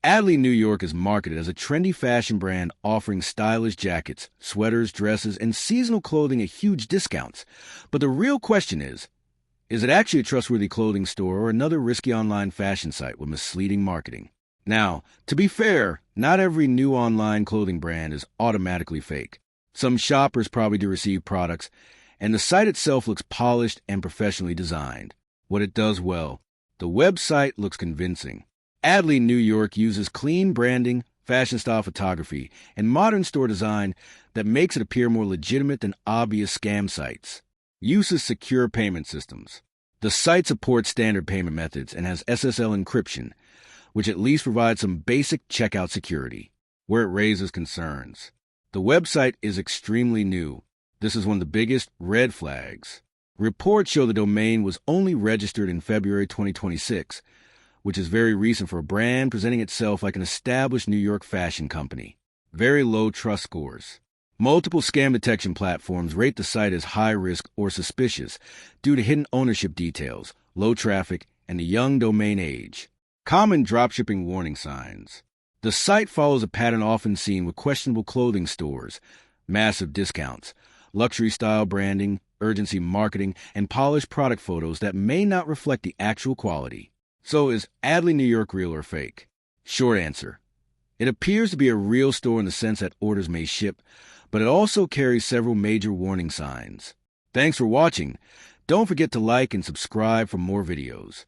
Adley New York is marketed as a trendy fashion brand offering stylish jackets, sweaters, dresses, and seasonal clothing at huge discounts. But the real question is it actually a trustworthy clothing store or another risky online fashion site with misleading marketing? Now, to be fair, not every new online clothing brand is automatically fake. Some shoppers probably do receive products, and the site itself looks polished and professionally designed. What it does well, the website looks convincing. Adley New York uses clean branding, fashion-style photography, and modern store design that makes it appear more legitimate than obvious scam sites. Uses secure payment systems. The site supports standard payment methods and has SSL encryption, which at least provides some basic checkout security. Where it raises concerns. The website is extremely new. This is one of the biggest red flags. Reports show the domain was only registered in February 2026, which is very recent for a brand presenting itself like an established New York fashion company. Very low trust scores. Multiple scam detection platforms rate the site as high risk or suspicious due to hidden ownership details, low traffic, and a young domain age. Common dropshipping warning signs. The site follows a pattern often seen with questionable clothing stores, massive discounts, luxury-style branding, urgency marketing, and polished product photos that may not reflect the actual quality. So is Adley New York real or fake? Short answer. It appears to be a real store in the sense that orders may ship, but it also carries several major warning signs. Thanks for watching. Don't forget to like and subscribe for more videos.